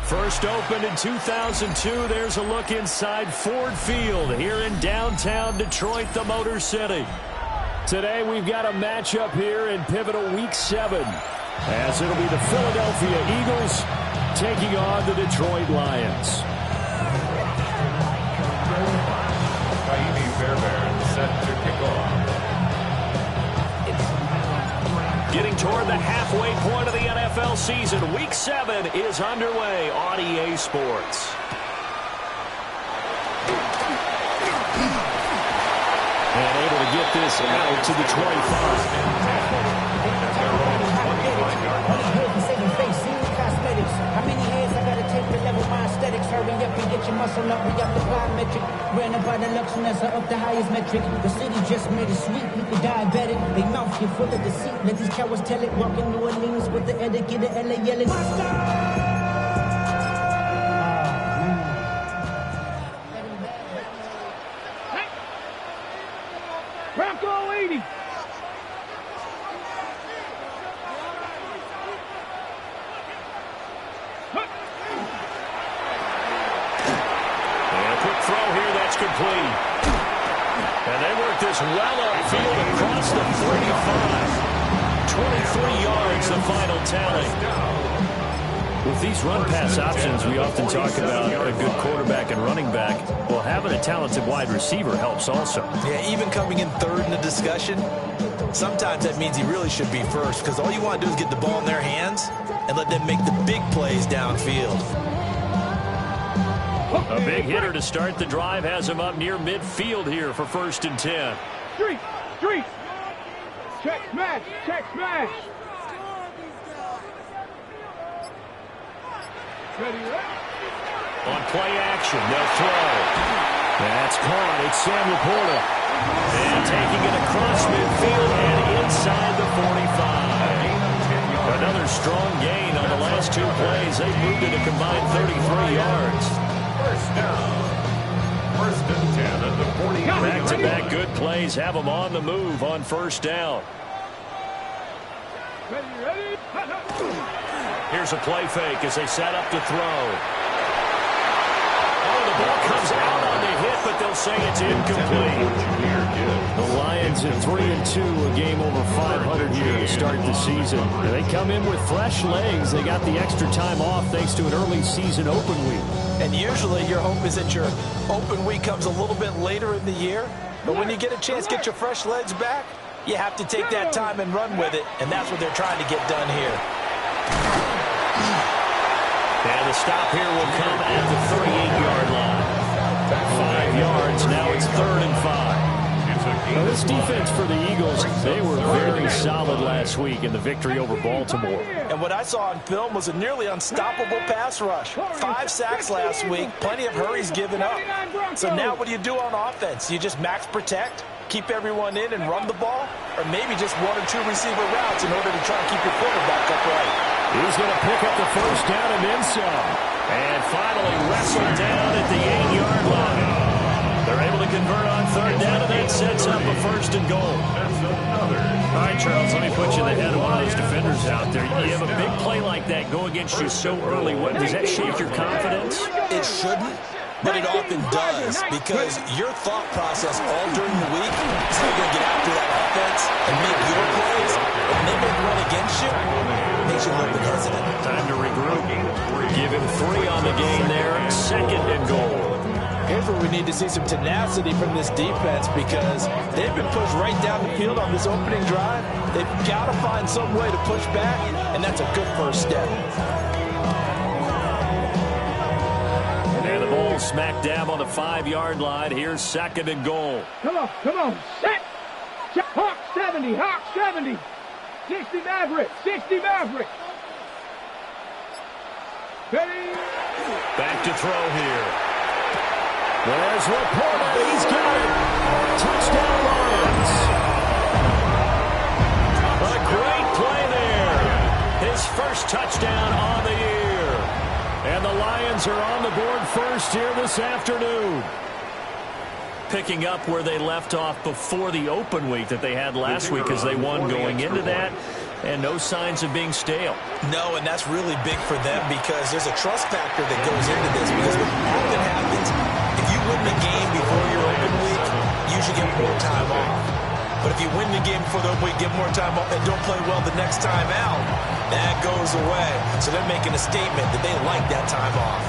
First opened in 2002, there's a look inside Ford Field here in downtown Detroit, the Motor City. Today we've got a matchup here in pivotal Week 7, as it'll be the Philadelphia Eagles taking on the Detroit Lions. Kaimi Fairbairn set to kick off. Getting toward the halfway point of the NFL season, Week 7 is underway on EA Sports. And able to get this out to the 25. How many hands I gotta take to level my aesthetics? Hurry up and get your muscle up. We got the biometric. Ran up by the Luxembourg up the highest metric. The city just made it sweet. People diabetic. They mouth get full of deceit. Let these cowards tell it. Walking New Orleans with the etiquette of LA yelling. Bronco 80. Complete. And they work this well upfield across the 35. 23 yards, the final tally. With these run-pass options, we often talk about a good quarterback and running back. Well, having a talented wide receiver helps also. Yeah, even coming in third in the discussion, sometimes that means he really should be first, because all you want to do is get the ball in their hands and let them make the big plays downfield. A big hitter to start the drive has him up near midfield here for 1st and 10. Street. Check smash. Ready. On play action, they'll throw. That's caught. It's Sam Laporta. And taking it across midfield and inside the 45. Another strong gain on the last 2 plays. They moved it a combined 33 yards. First down. 1st and 10 at the 40. Back-to-back good plays have them on the move on 1st down. Ready. Here's a play fake as they set up to throw. Oh, the ball comes out on the hit, but they'll say it's incomplete. The Lions at 3-2, a game over 500 here to start the season. They come in with fresh legs. They got the extra time off thanks to an early season open week. And usually your hope is that your open week comes a little bit later in the year. But when you get a chance to get your fresh legs back, you have to take that time and run with it. And that's what they're trying to get done here. And the stop here will come at the 38-yard line. 5 yards, now it's 3rd and 5. Now this defense for the Eagles, they were very solid last week in the victory over Baltimore. And what I saw on film was a nearly unstoppable pass rush. 5 sacks last week, plenty of hurries given up. So now what do you do on offense? You just max protect, keep everyone in and run the ball, or maybe just 1 or 2 receiver routes in order to try and keep your quarterback upright. He's going to pick up the 1st down and then some. And finally wrestled down at the 8-yard line. They're able to convert on 3rd down, and that sets up a 1st and goal. All right, Charles, let me put you in the head of one of those defenders out there. You have a big play like that go against you so early. Does that shake your confidence? It shouldn't, but it often does, because your thought process all during the week is how you're going to get after that offense and make your plays, and they may run against you. Makes you a little bit hesitant. Time to regroup. Give him 3 on the game there. 2nd and goal. Here's where we need to see some tenacity from this defense, because they've been pushed right down the field on this opening drive. They've got to find some way to push back, and that's a good first step. And the ball smack dab on the 5-yard line. Here's 2nd and goal. Come on. Set. Hawk 70. 60 Maverick. Ready. Back to throw here. There's Laporta. He's got it. Touchdown Lions. A great play there. His first touchdown on the year. And the Lions are on the board first here this afternoon. Picking up where they left off before the open week that they had last week as they won going into that. And no signs of being stale. No, and that's really big for them because there's a trust factor that goes into this. Because what often happens, if you win the game before your open week, you should get more time off. But if you win the game before the open week, get more time off, and don't play well the next time out, that goes away. So they're making a statement that they like that time off.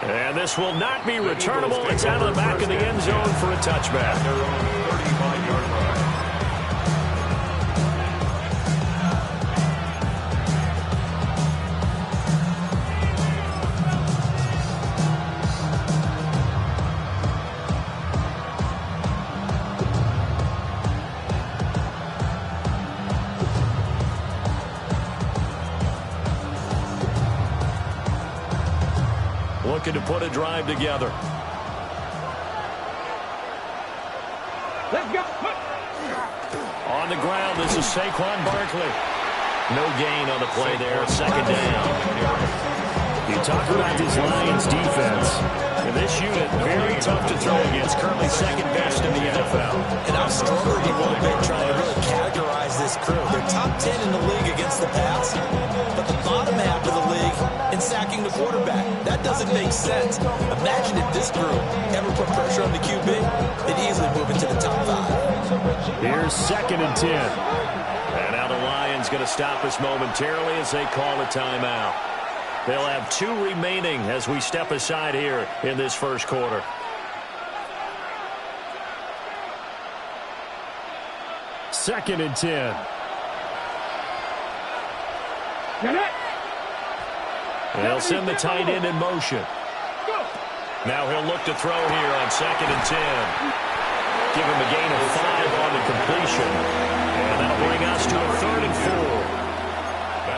And this will not be returnable. It's out of the back of the end zone for a touchback. 35-yard line. Looking to put a drive together. Let's go. On the ground, this is Saquon Barkley. No gain on the play there. Second down. You talk about this Lions defense. And this unit, very tough to throw against. Currently second best in the NFL. And I'm struggling a little bit trying to really categorize this crew. They're top 10 in the league against the pass, but the bottom half of the league in sacking the quarterback. That doesn't make sense. Imagine if this group ever put pressure on the QB, they'd easily move into the top 5. Here's 2nd and 10. And now the Lions going to stop us momentarily as they call a timeout. They'll have 2 remaining as we step aside here in this first quarter. Second and 10. They'll send the tight end in motion. Now he'll look to throw here on 2nd and 10. Give him a gain of 5 on the completion. And that'll bring us to a 3rd and 4.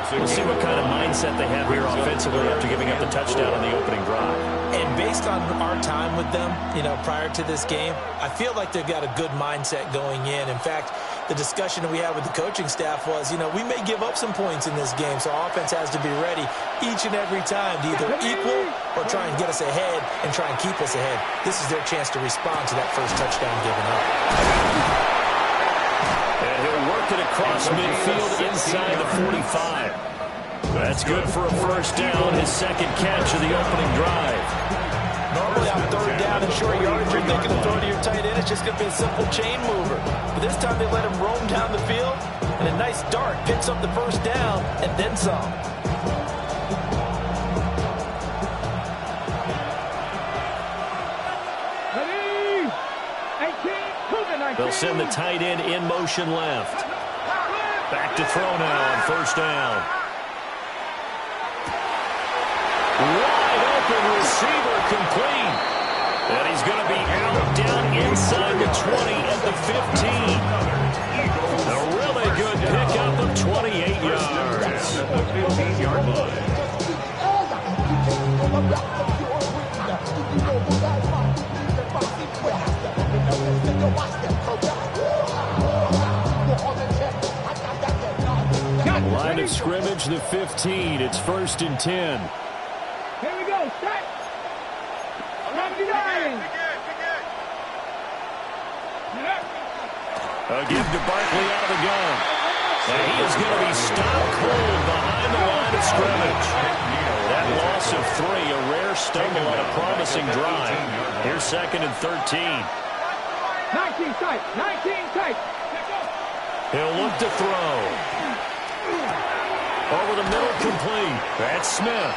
We'll see what kind of mindset they have here offensively after giving up the touchdown on the opening drive. And based on our time with them, prior to this game, I feel like they've got a good mindset going in. In fact, the discussion that we had with the coaching staff was, we may give up some points in this game, so our offense has to be ready each and every time to either equal or try and get us ahead and try and keep us ahead. This is their chance to respond to that first touchdown given up. And he'll work it across midfield inside the 45. That's good for a first down, his 2nd catch of the opening drive. Normally on 3rd down and short yardage, you're thinking of throwing to your tight end. It's just going to be a simple chain mover. But this time they let him roam down the field, and a nice dart picks up the first down and then some. They'll send the tight end in motion left. Back to throw now on 1st down. Wide open receiver complete. And he's going to be out down inside the 20 at the 15. A really good pickup of 28 yards. The 15-yard line. Line of scrimmage, the 15. It's 1st and 10. Here we go. Set. 79. A give to Barkley out of the gun. And he is going to be stopped cold behind the line of scrimmage. That loss of 3, a rare stumble on a promising drive. Here's 2nd and 13. 19 tight. 19 tight. He'll look to throw. Over the middle, complete. That's Smith.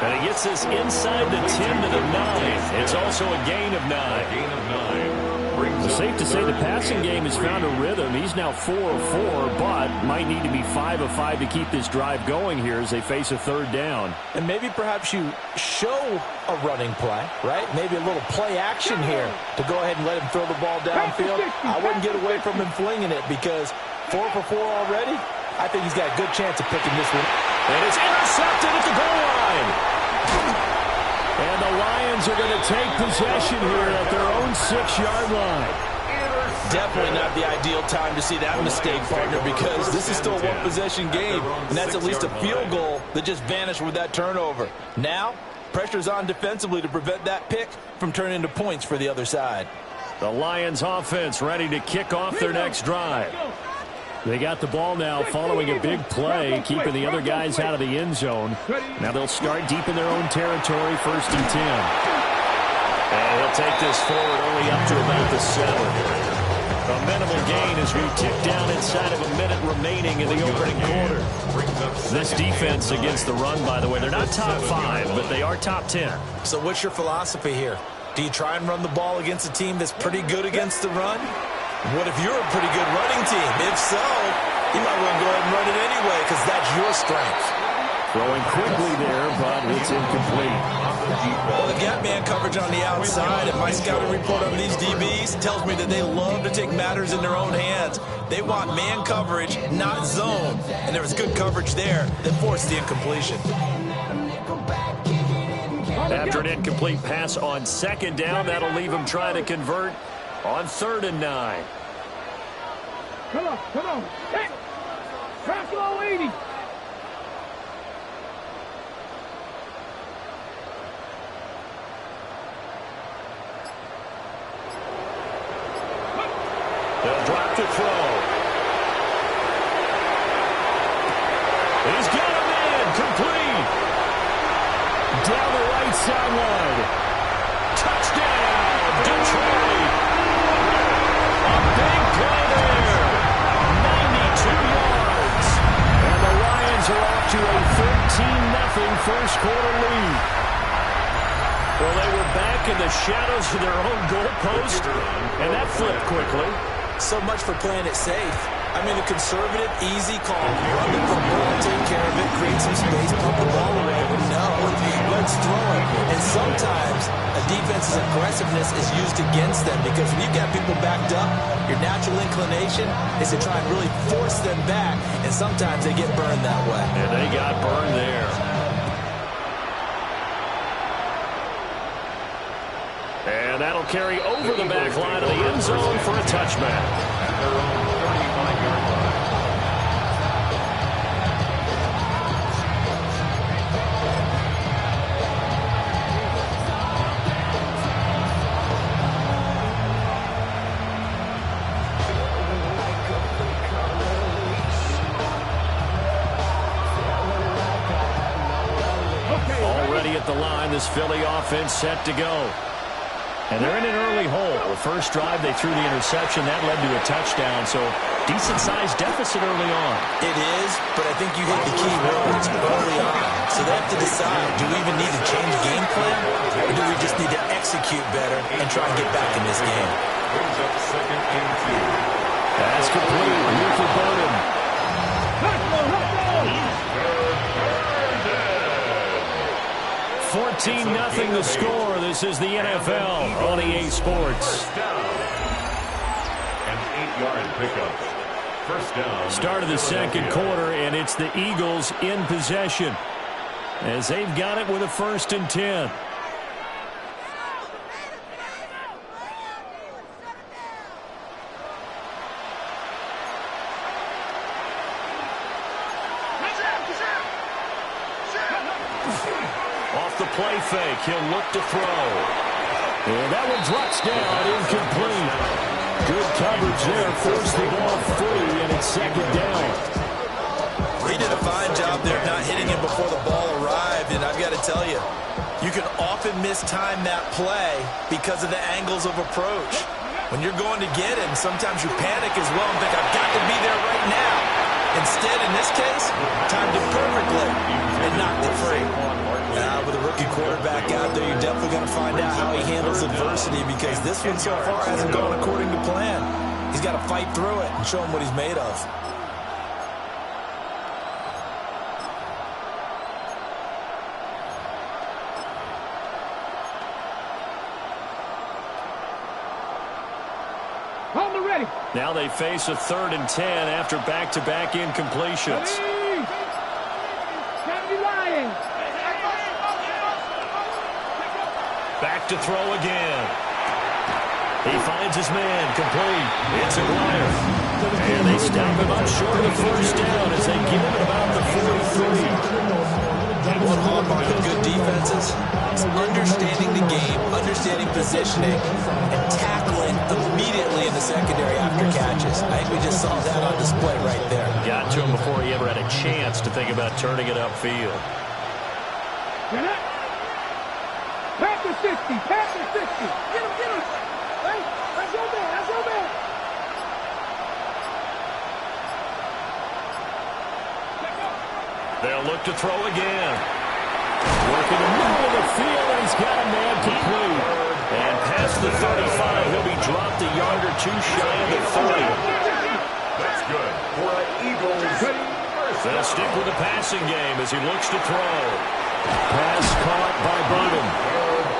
And he gets this inside the 10 to the 9. It's also a gain of 9. Gain of 9. It's safe to say the passing game has found a rhythm. He's now 4 of 4, but might need to be 5 of 5 to keep this drive going here as they face a 3rd down. And maybe perhaps you show a running play, right? Maybe a little play action here to go ahead and let him throw the ball downfield. I wouldn't get away from him flinging it because 4 for 4 already. I think he's got a good chance of picking this one. And it's intercepted at the goal line. And the Lions are going to take possession here at their own 6-yard line. definitely not the ideal time to see that mistake, partner, because this is still a one-possession game, and that's at least a field goal that just vanished with that turnover. Now, pressure's on defensively to prevent that pick from turning into points for the other side. The Lions offense ready to kick off their next drive. They got the ball now following a big play, keeping the other guys out of the end zone. Now they'll start deep in their own territory, 1st and 10. And he'll take this forward only up to about the 7. A minimal gain as we tick down inside of a minute remaining in the opening quarter. This defense against the run, by the way, they're not top 5, but they are top 10. So what's your philosophy here? Do you try and run the ball against a team that's pretty good against the run? What if you're a pretty good running team? If so, you might want to go ahead and run it anyway because that's your strength. Throwing quickly there, but it's incomplete. Well, the gap man coverage on the outside, and my scouting report on these DBs tells me that they love to take matters in their own hands. They want man coverage, not zone. And there was good coverage there that forced the incompletion. After an incomplete pass on 2nd down, that'll leave him trying to convert on 3rd and 9. Come on. Hey, drop low 80. They'll drop to throw. He's got him in. Complete. Down the right sideline. Touchdown, Detroit. A big play there. 92 yards. And the Lions are off to a 13-0 first quarter lead. Well, they were back in the shadows of their own goalpost, and that flipped quickly. So much for playing it safe. I mean, a conservative, easy call. Run the football, take care of it, create some space, put the ball away. No, let's throw it. And sometimes a defense's aggressiveness is used against them because when you've got people backed up, your natural inclination is to try and really force them back, and sometimes they get burned that way. And they got burned there. And that'll carry over the back line of the end zone for a touchback. Already at the line, this Philly offense set to go. And they're in an early hole. The first drive, they threw the interception. That led to a touchdown, so decent-sized deficit early on. It is, but I think you hit the key words early on. So they have to decide, do we even need to change game plan, or do we just need to execute better and try and get back in this game? That's complete. Luther Burden. 14-0 the score. This is the NFL on EA Sports. An 8-yard pickup. First down. Start of the second quarter, and it's the Eagles in possession as they've got it with a 1st and 10. Off the play fake, he'll look to throw. And that one drops down, incomplete. Good coverage there, forced the ball free, and it's 2nd down. He did a fine job there not hitting him before the ball arrived, and I've got to tell you, you can often mistime that play because of the angles of approach. When you're going to get him, sometimes you panic as well and think, I've got to be there right now. Instead, in this case, timed it perfectly and knocked it free. Now, with a rookie quarterback out there, you're definitely going to find out how he handles adversity because this one so far hasn't gone according to plan. He's got to fight through it and show him what he's made of. Now they face a 3rd and 10 after back-to-back incompletions. Back to throw again. He finds his man, complete. It's Aguirre. And they stop him up short of the first down as they give him about the 43. One hallmark of good defenses is understanding the game, understanding positioning, and tackling immediately in the secondary after catches. I think we just saw that on display right there. Got to him before he ever had a chance to think about turning it upfield. Pat the 60. Pat the 60. Get him, get him. Hey, let's go back. Let's go back. They'll look to throw again. Working the middle of the field, and he's got a man complete. And past the 35, he'll be dropped a yard or two shy of the 30. That's good for an Eagles. They'll stick with the passing game as he looks to throw. Pass caught by Burnham.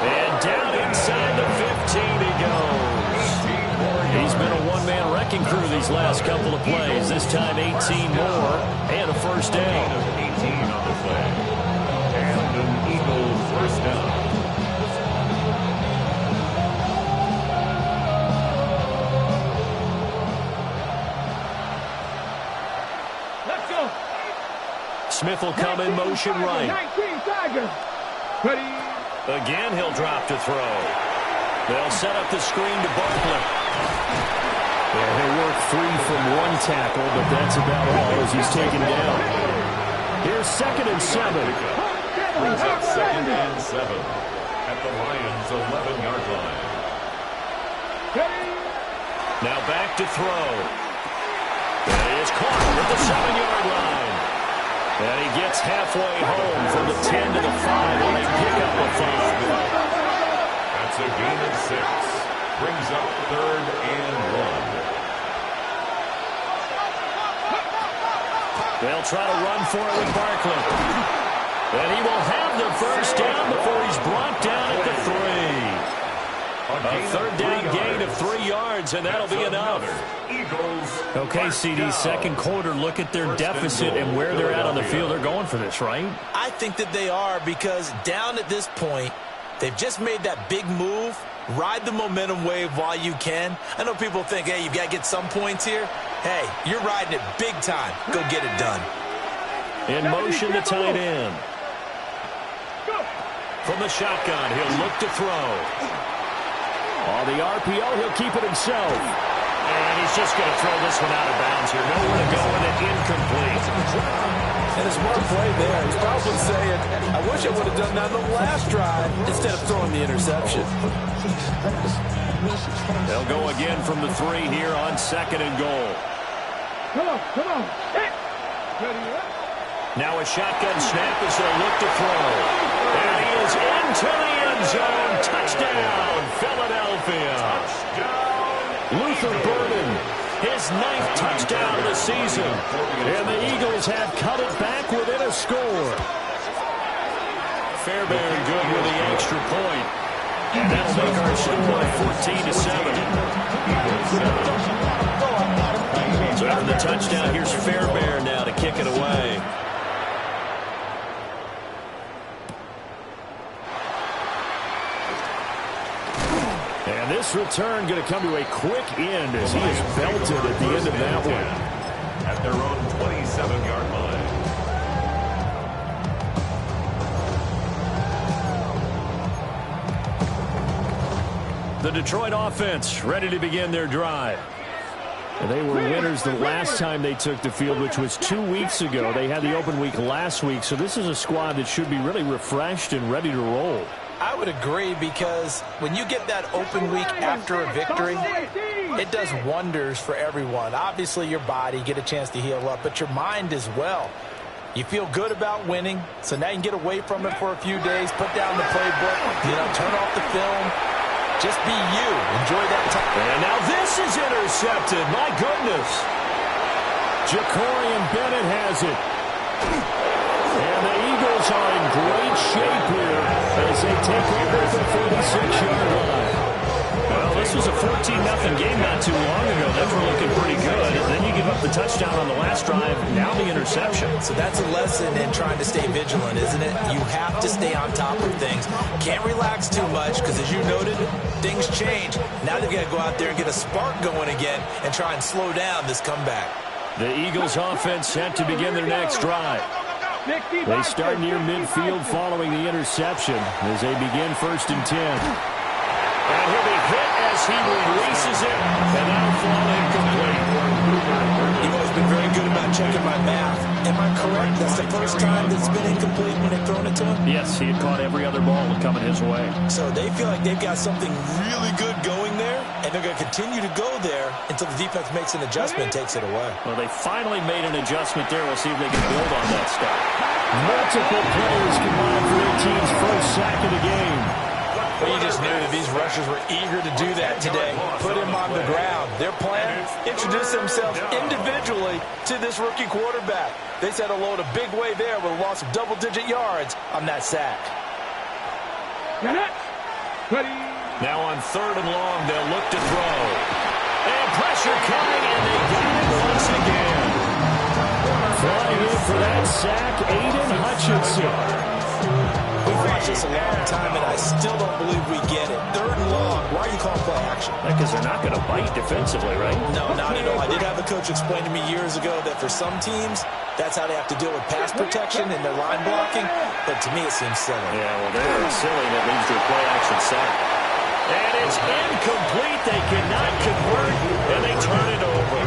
And down inside the 15 he goes. He's been a one-man wrecking crew these last couple of plays. This time 18 more and a first down. 18 on the play. And an Eagles first down. Let's go. Smith will come in motion right. 19 Tigers. Ready. Again, he'll drop to throw. They'll set up the screen to Barkley. Yeah, he'll work free from one tackle, but that's about all as he's taken down. Here's 2nd and 7. Brings up 2nd and 7 at the Lions' 11-yard line. Now back to throw. And he is caught at the 7-yard line. And he gets halfway home from the 10 to the 5, and they pick up a 5. That's a gain of 6. Brings up 3rd and 1. They'll try to run for it with Barkley. And he will have the first down before he's brought down at the 3. A 3rd down gain of 3 yards, and that'll be enough. Okay, CD, second quarter, look at their deficit and where they're at on the field. They're going for this, right? I think that they are, because down at this point, they've just made that big move. Ride the momentum wave while you can. I know people think, hey, you've got to get some points here. Hey, you're riding it big time. Go get it done. In motion, the tight end. From the shotgun, he'll look to throw. On the RPO, he'll keep it himself. And he's just going to throw this one out of bounds here. Nowhere to go with it, incomplete. And a smart play there. He's probably saying, I wish I would have done that on the last drive instead of throwing the interception. They'll go again from the 3 here on 2nd and goal. Come on, come on. Now a shotgun snap as they look to throw. And he is into the end zone. Touchdown, Philadelphia. Luther Burden, his 9th touchdown of the season. And the Eagles have cut it back within a score. Fairbairn good with the extra point. That'll make our score 14-7. So after the touchdown, here's Fairbairn now to kick it away. And this return going to come to a quick end as he is belted at the end of that one. At their own 27-yard line. The Detroit offense ready to begin their drive. And they were winners the last time they took the field, which was 2 weeks ago. They had the open week last week, so this is a squad that should be really refreshed and ready to roll. I would agree, because when you get that open week after a victory, it does wonders for everyone. Obviously, your body, get a chance to heal up, but your mind as well. You feel good about winning, so now you can get away from it for a few days, put down the playbook, turn off the film. Just be you. Enjoy that time. And now this is intercepted. My goodness. Jacorian Bennett has it. And the Eagles are in great shape here as they take over at the 46-yard line. Well, this was a 14-0 game not too long ago. They were looking pretty good. And then you give up The touchdown on the last drive, now the interception. So that's a lesson in trying to stay vigilant, isn't it? You have to stay on top of things. Can't relax too much because, as you noted, things change. Now they've got to go out there and get a spark going again and try and slow down this comeback. The Eagles offense set to begin their next drive. They start near midfield following the interception as they begin 1st and 10. And he'll be hit as he releases it, and that'll fall incomplete. You've always been very good about checking my math. Am I correct? That's the first time that's been incomplete when they've thrown it to him? Yes, he had caught every other ball coming his way. So they feel like they've got something really good going there, and they're going to continue to go there until the defense makes an adjustment and takes it away. Well, they finally made an adjustment there. We'll see if they can build on that stuff. Multiple players combined for their team's first sack of the game. Well, you just knew that these rushers were eager to do that today. Put him on the ground. Their plan, introduce themselves individually to this rookie quarterback. They said hello in a big way there with a loss of double-digit yards on that sack. Now on 3rd and long, they'll look to throw. And pressure coming, and they got it once again. Flying in for that sack, Aiden Hutchinson. We've watched this a long time, and I still don't believe we get it. 3rd and long. Why are you calling play action? Because they're not going to bite defensively, right? No, not at all. I did have a coach explain to me years ago that for some teams, that's how they have to deal with pass protection and their line blocking. But to me, it seems silly. Yeah, well, they're silly. That leads to a play action sack. And it's incomplete. They cannot convert, and they turn it over.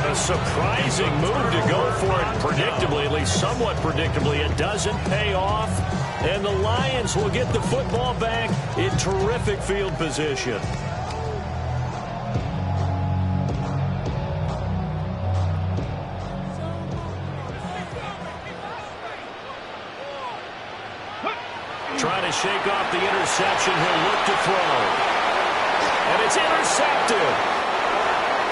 A surprising move to go for it predictably, at least somewhat predictably. It doesn't pay off, and the Lions will get the football back in terrific field position. Trying to shake off the interception. He'll look to throw. And it's intercepted.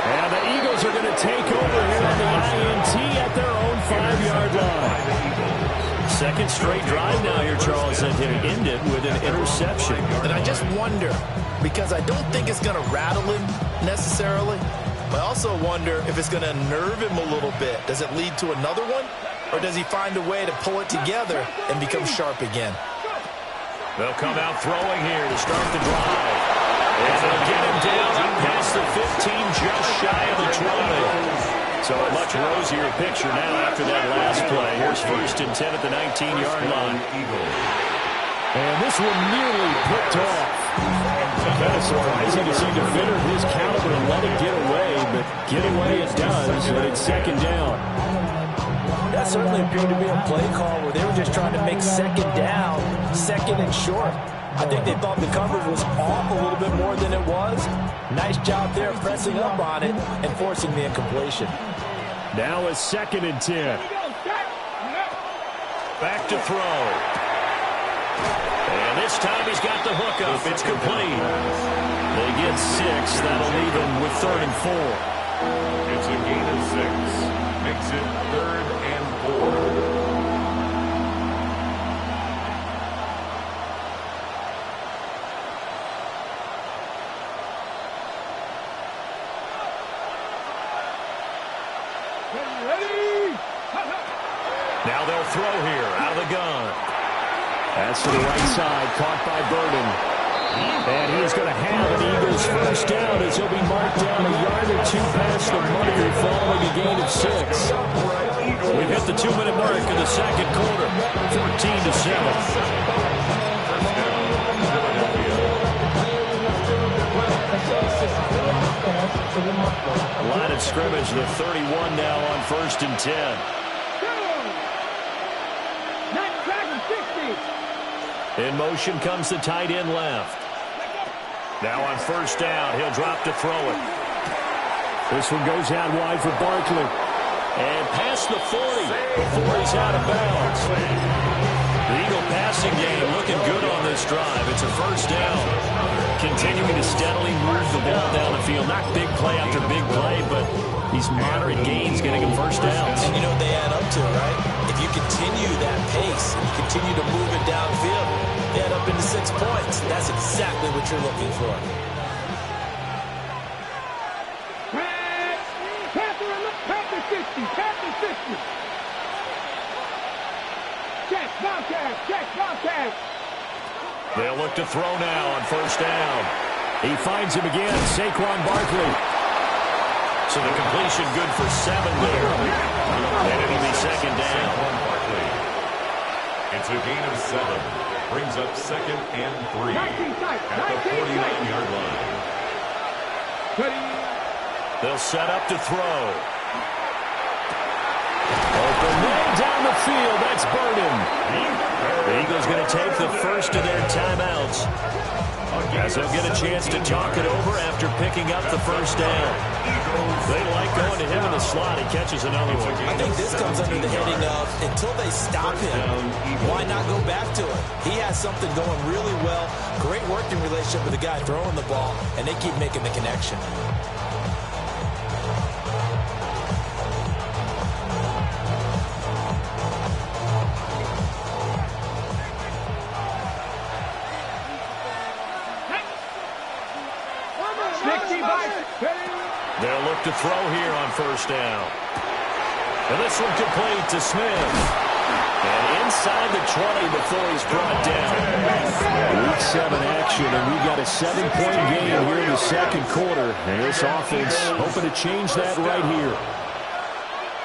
And the Eagles are going to take over here on the INT at their own 5-yard line. Second straight drive now here, Charles, that have ended with an interception. And I just wonder, because I don't think it's going to rattle him necessarily, but I also wonder if it's going to unnerve him a little bit. Does it lead to another one? Or does he find a way to pull it together and become sharp again? They'll come out throwing here to start the drive. And they'll get him down up past the 15, just shy of the 20. So a much rosier picture now after that last play. Here's 1st and 10 at the 19-yard line. And this one nearly picked off. Kind of surprising to see a defender of his caliber and let it get away, but get away it does, and it's 2nd down. That certainly appeared to be a play call where they were just trying to make 2nd down, 2nd and short. I think they thought the coverage was off a little bit more than it was. Nice job there pressing up on it and forcing the incompletion. Now it's 2nd and 10. Back to throw. And this time he's got the hook up. It's complete. They get 6. That'll leave him with 3rd and 4. It's a gain of 6. Makes it 3rd and 4. Now they'll throw here out of the gun. That's to the right side, caught by Burden. And he's going to have an Eagles 1st down as he'll be marked down a yard or 2 past the marker following a gain of 6. We've hit the 2-minute mark in the 2nd quarter, 14-7. Line of scrimmage, the 31 now on 1st and 10. In motion comes the tight end left. Now on 1st down, he'll drop to throw it. This one goes out wide for Barkley. And past the 40 before he's out of bounds. The Eagle passing game looking good on this drive. It's a 1st down. Continuing to steadily move the ball down the field. Not big play after big play, but these moderate gains getting him 1st downs. And you know what they add up to, right? If you continue that pace and you continue to move it downfield, they add up into 6 points. That's exactly what you're looking for. Contact. They'll look to throw now on first down. He finds him again, Saquon Barkley. So the completion good for 7 there. And it'll be second down. It's a gain of 7. Brings up 2nd and 3 at the 49-yard line. They'll set up to throw. Open man down the field. That's Burden. The Eagles going to take the first of their timeouts, as they'll get a chance to talk it over after picking up the first down. They like going to him in the slot. He catches another one. I think this comes under the heading of, until they stop him, why not go back to it? He has something going really well. Great working relationship with the guy throwing the ball, and they keep making the connection. They'll look to throw here on first down. And this one complete to Smith. And inside the 20 before he's brought down. Week 7 action, and we've got a 7-point game here in the second quarter. And this offense hoping to change that right here.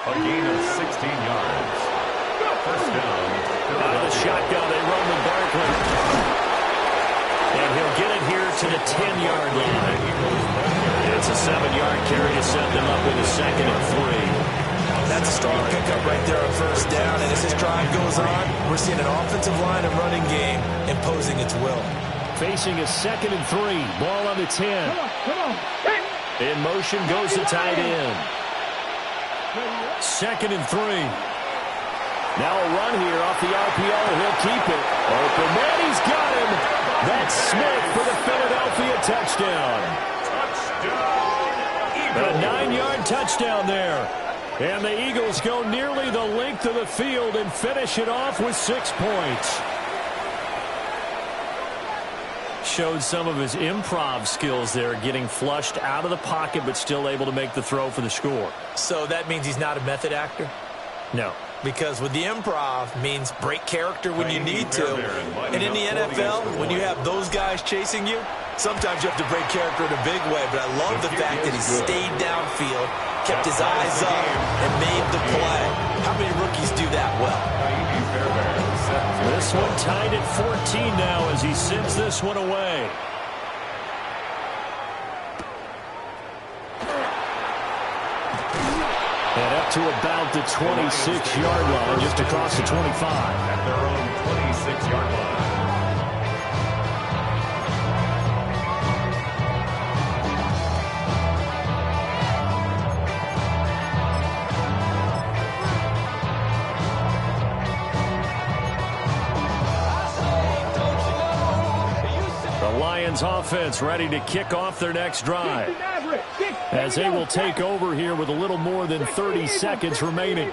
A gain of 16 yards. First down. Out of the shotgun, they run with Barkley. And he'll get it here to the 10-yard line. It's a 7-yard carry to set them up with a 2nd and 3. That's a strong pickup right there on first down. And as this drive goes on, we're seeing an offensive line and running game imposing its will. Facing a 2nd and 3. Ball on the 10. Come on. In motion goes the tight end. 2nd and 3. Now a run here off the RPO. He'll keep it. Open man, he's got him. That's Smith for the Philadelphia touchdown. A 9-yard touchdown there. And the Eagles go nearly the length of the field and finish it off with 6 points. Showed some of his improv skills there, getting flushed out of the pocket but still able to make the throw for the score. So that means he's not a method actor? No. Because with the improv means break character when you need to. And in the NFL, when you have those guys chasing you, sometimes you have to break character in a big way. But I love the fact that he stayed downfield, kept his eyes up, and made the play. How many rookies do that well? This one tied at 14 now as he sends this one away. And up to about the 26-yard line, just across the 25. At their own 26-yard line. The Lions offense ready to kick off their next drive, as they will take over here with a little more than 30 seconds remaining.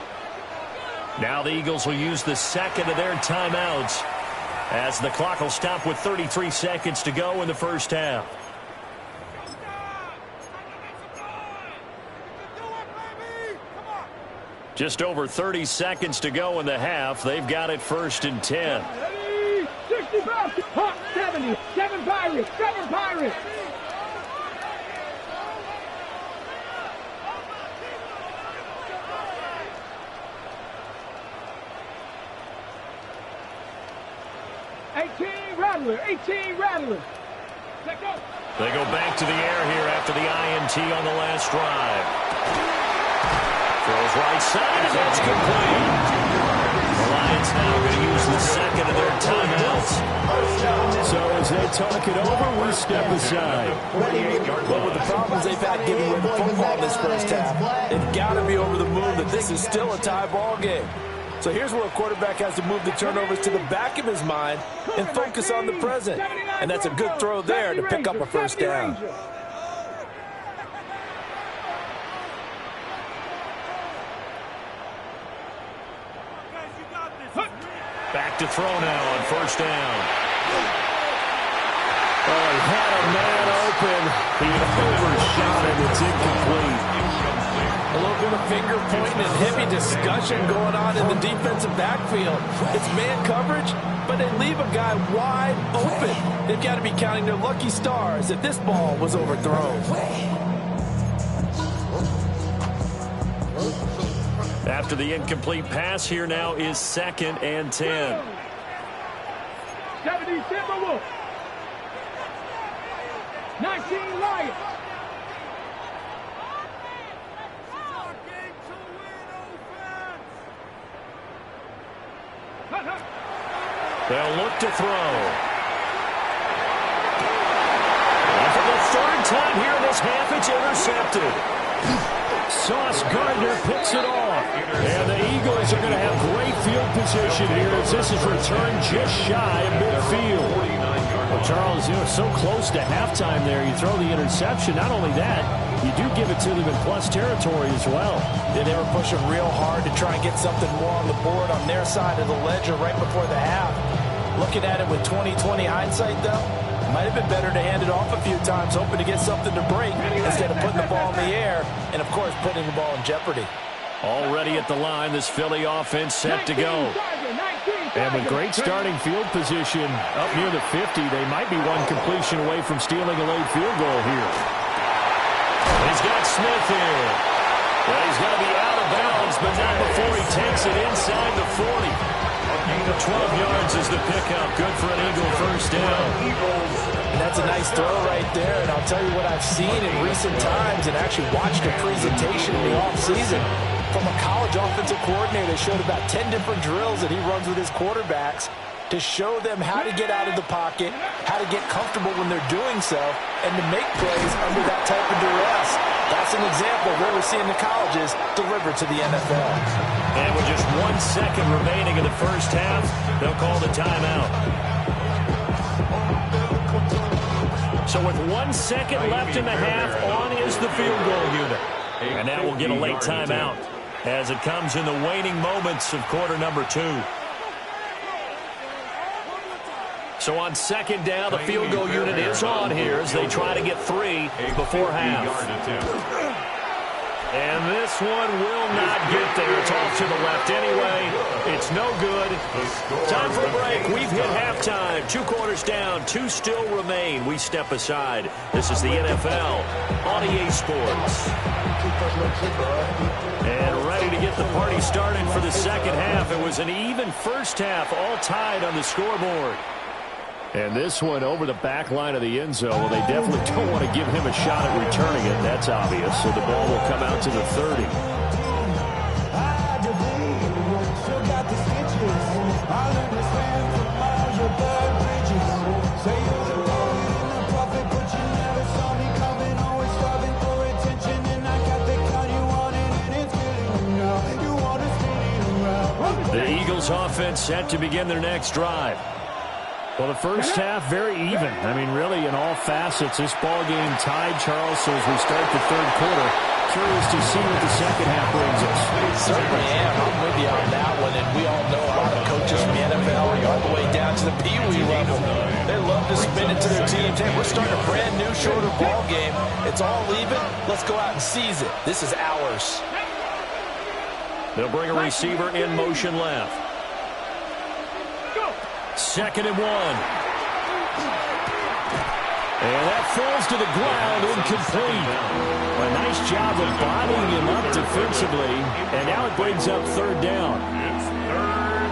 Now the Eagles will use the second of their timeouts, as the clock will stop with 33 seconds to go in the first half. Just over 30 seconds to go in the half. They've got it 1st and 10. 65, Hawk 70, 7 Pirates, 7 Pirates. Rattler, 18 Rattler. Let go. They go back to the air here after the INT on the last drive. Throws right side, and that's complete. The Lions now going to use the second of their timeouts. So as they talk it over, we step aside. Well, with the problems they've had giving away the football in this first half, they've got to be over the moon that this is still a tie ball game. So here's where a quarterback has to move the turnovers to the back of his mind and focus on the present. And that's a good throw there to pick up a first down. Back to throw now on first down. Oh, he had a man open. He overshot it. It's incomplete. A little bit of finger pointing and heavy discussion going on in the defensive backfield. It's man coverage, but they leave a guy wide open. They've got to be counting their lucky stars if this ball was overthrown. After the incomplete pass, here now is 2nd and 10. 70 Timberwolves. 19 Lions. They'll look to throw. And for the 3rd time here in this half, it's intercepted. Sauce Gardner picks it off. And the Eagles are going to have great field position here as this is returned just shy of midfield. Well, Charles, so close to halftime there. You throw the interception. Not only that, you do give it to them in plus territory as well. Yeah, they were pushing real hard to try and get something more on the board on their side of the ledger right before the half. Looking at it with 20/20 hindsight, though, might have been better to hand it off a few times, hoping to get something to break instead of putting the ball in the air and, of course, putting the ball in jeopardy. Already at the line, this Philly offense set to go. And with great starting field position up near the 50, they might be one completion away from stealing a late field goal here. He's got Smith here. Well, he's going to be out of bounds, but not before he takes it inside the 40. 12 yards is the pickup. Good for an Eagle first down. And that's a nice throw right there. And I'll tell you what I've seen in recent times and actually watched a presentation in the offseason from a college offensive coordinator. Showed about 10 different drills that he runs with his quarterbacks to show them how to get out of the pocket, how to get comfortable when they're doing so, and to make plays under that type of duress. That's an example of what we're seeing the colleges deliver to the NFL. And with just 1 second remaining in the first half, they'll call the timeout. So with 1 second left in the half, on is the field goal unit. And now we'll get a late timeout as it comes in the waning moments of quarter number 2. So on 2nd down, the field goal unit is on here as they try to get 3 before half. And this one will not get there. It's off to the left anyway. It's no good. Time for a break. We've hit halftime. 2 quarters down. 2 still remain. We step aside. This is the NFL on EA Sports. And ready to get the party started for the second half. It was an even first half, all tied on the scoreboard. And this one over the back line of the end zone. Well, they definitely don't want to give him a shot at returning it. That's obvious. So the ball will come out to the 30. The Eagles offense set to begin their next drive. Well, the first half, very even. I mean, really, in all facets, this ball game tied, Charles. So as we start the third quarter, curious to see what the second half brings us. Certainly am. I'm with you on that one. And we all know a lot of coaches from the NFL all the way down to the Pee-wee level. They love to spin it to their teams. Hey, we're starting a brand new, shorter ball game. It's all even. Let's go out and seize it. This is ours. They'll bring a receiver in motion left. 2nd and 1. And that falls to the ground, incomplete. A nice job of bottling him up defensively, and now it brings up 3rd down.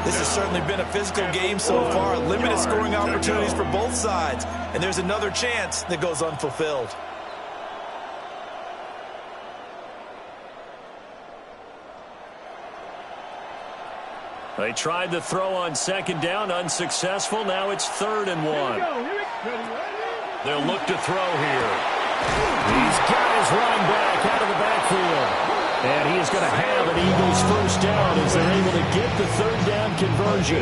This has certainly been a physical game so far. Limited scoring opportunities for both sides, and there's another chance that goes unfulfilled. They tried to throw on 2nd down, unsuccessful. Now it's 3rd and 1. They'll look to throw here. He's got his running back out of the backfield. And he is going to have an Eagles first down as they're able to get the 3rd down conversion.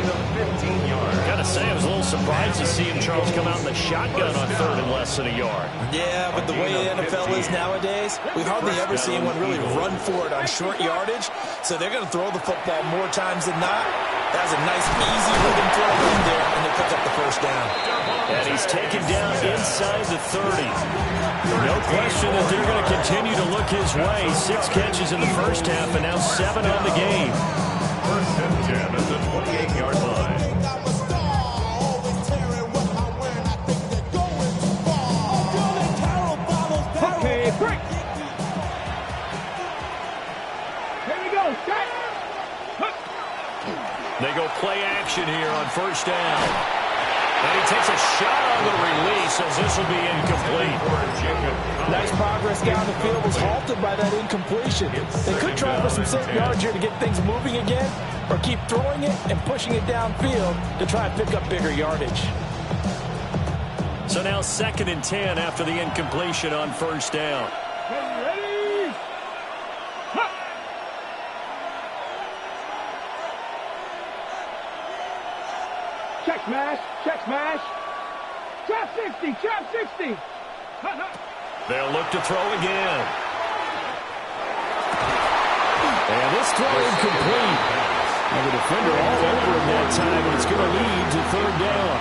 Gotta say, I was a little surprised to see him, Charles, come out in the shotgun on 3rd and less than a yard. Yeah, but the way the NFL is nowadays, we hardly ever see anyone really run for it on short yardage. So they're going to throw the football more times than not. That was a nice, easy rhythm throw in there, and they pick up the first down. And he's taken down inside the 30. No question that they're going to continue to look his way. 6 catches in the first half and now 7 on the game. First and 10 at the 28-yard line. Okay, break. Here we go, set. They go play action here on first down. And he takes a shot on the release as this will be incomplete. Nice progress down the field was halted by that incompletion. They could try for some safe yards here to get things moving again, or keep throwing it and pushing it downfield to try and pick up bigger yardage. So now 2nd and 10 after the incompletion on first down. Ready? Huh. Check smash, check smash. Trap 60, trap 60. They'll look to throw again. And this throw incomplete. And the defender all over him that time, and it's going to lead to 3rd down.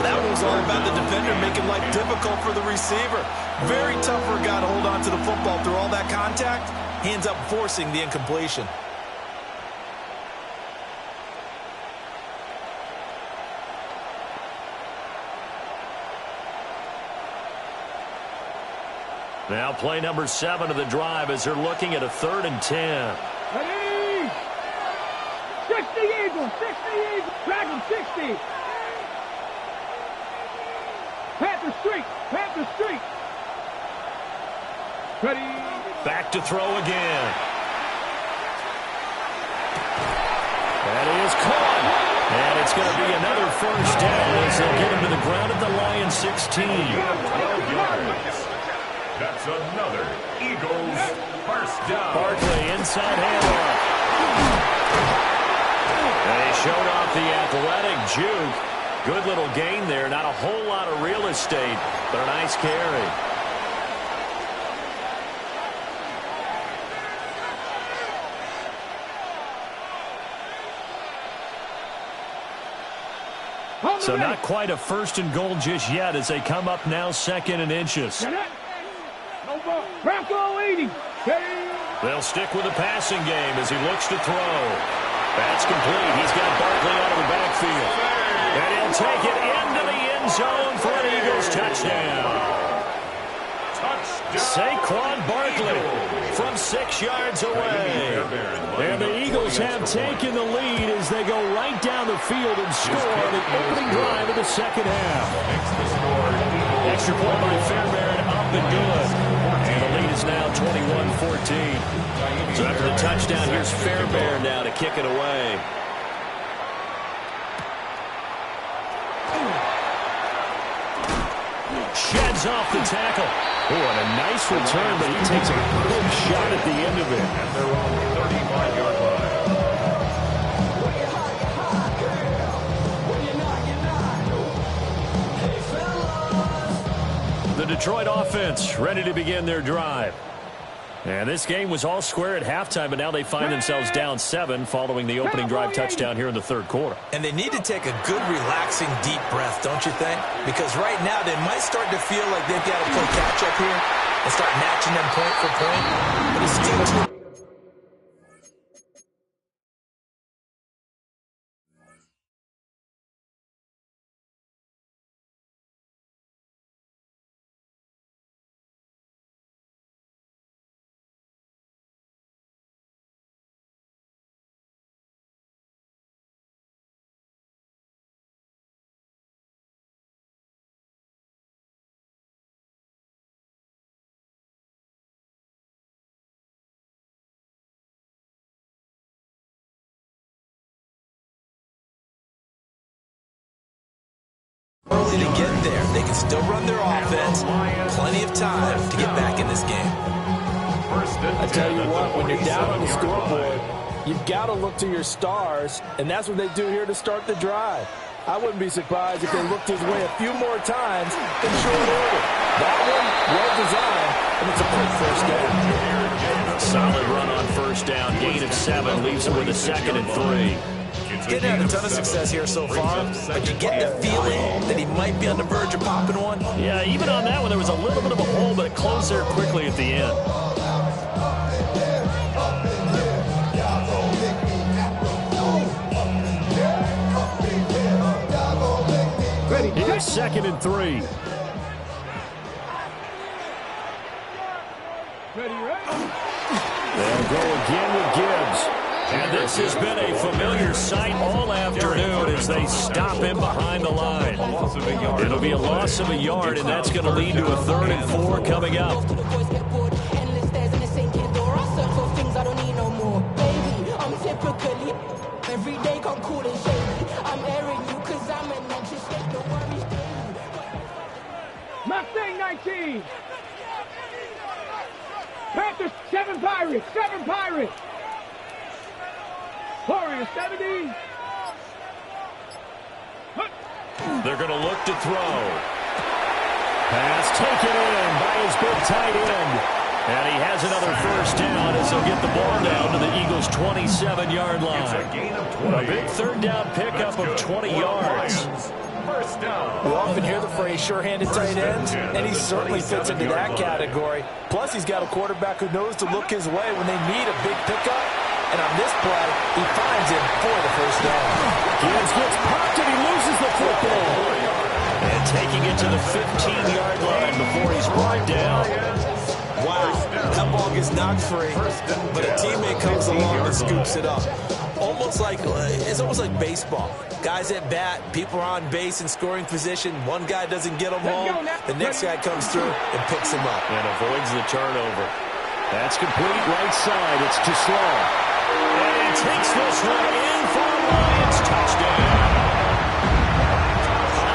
That was all about the defender making life difficult for the receiver. Very tough for a guy to hold on to the football through all that contact. Hands up forcing the incompletion. Now play number 7 of the drive as they're looking at a 3rd and 10. Ready? 60 Eagles, 60 Eagles. Dragon 60. Panther Street, Panther Street. Ready? Back to throw again. That is caught. And it's going to be another first down as they'll get him to the ground at the Lions 16. 12 yards. That's another Eagles first down. Barkley inside handoff. They showed off the athletic juke. Good little gain there. Not a whole lot of real estate, but a nice carry. So not quite a 1st and goal just yet as they come up now 2nd and inches. Bronco 80. They'll stick with the passing game as he looks to throw. That's complete. He's got Barkley out of the backfield. And he'll take it into the end zone for an Eagles touchdown. Saquon Barkley from 6 yards away. And the Eagles have taken the lead as they go right down the field and score on the opening drive of the 2nd half. Extra point by Fairbairn up and good. And the lead is now 21-14. So after the touchdown, here's Fairbairn now to kick it away. Sheds off the tackle. Oh, and a nice return, but he takes a good shot at the end of it. And they're on the 35-yard line. The Detroit offense ready to begin their drive. And this game was all square at halftime, but now they find themselves down 7 following the opening drive touchdown here in the 3rd quarter. And they need to take a good, relaxing, deep breath, don't you think? Because right now they might start to feel like they've got to play catch-up here and start matching them point for point. But it's still too... early to get there. They can still run their offense. Plenty of time to get back in this game. I tell you what, when you're down on the scoreboard, you've got to look to your stars, and that's what they do here to start the drive. I wouldn't be surprised if they looked his way a few more times in short order. That one, well designed, and it's a quick first down. Solid run on first down. Gain of 7 leaves him with a 2nd and 3. He didn't have a ton of success here so far, but you get the feeling that he might be on the verge of popping one. Yeah, even on that one, there was a little bit of a hole, but it closed there quickly at the end. Here's 2nd and 3. They'll go again with Gibbs. And this has been a familiar sight all afternoon as they stop him behind the line. It'll be a loss of a yard, and that's going to lead to a 3rd and 4 coming up. Every day come cool and shady. I'm airing you cause I'm an anxious state. No worries, baby. Mustang 19. Panthers 7 Pirates. 7 Pirates. Warriors 70. They're going to look to throw. Pass taken in by his big tight end. And he has another 1st down as he'll get the ball down to the Eagles' 27-yard line. A big 3rd down pickup of 20 yards. First down. We often hear the phrase sure-handed tight ends, and he certainly fits into that category. Plus, he's got a quarterback who knows to look his way when they need a big pickup. And on this play, he finds him for the 1st down. Gibbs gets popped and he loses the football. And taking it to the 15-yard line before he's brought down. Wow, that ball gets knocked free, but a teammate comes along and scoops it up. It's almost like baseball. Guys at bat, people are on base in scoring position. One guy doesn't get him home. The next guy comes through and picks him up. And avoids the turnover. That's complete right side. It's too slow. And he takes this one in for a Lions touchdown.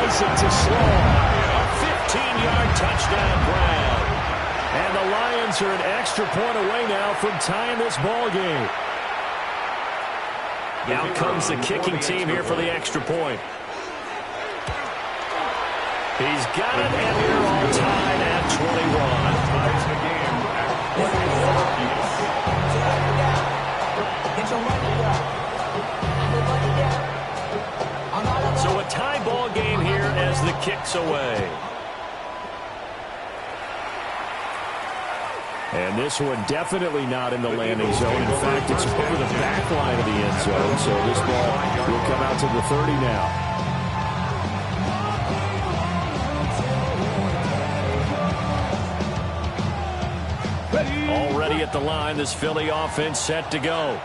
Isaac to slow. A 15-yard touchdown grab. And the Lions are an extra point away now from tying this ball game. Now comes the kicking team here for the extra point. He's got it, and we're all tied at 21. So a tie ball game here as the kick's away. And this one definitely not in the landing zone. In fact, it's over the back line of the end zone. So this ball will come out to the 30 now. Already at the line, this Philly offense set to go.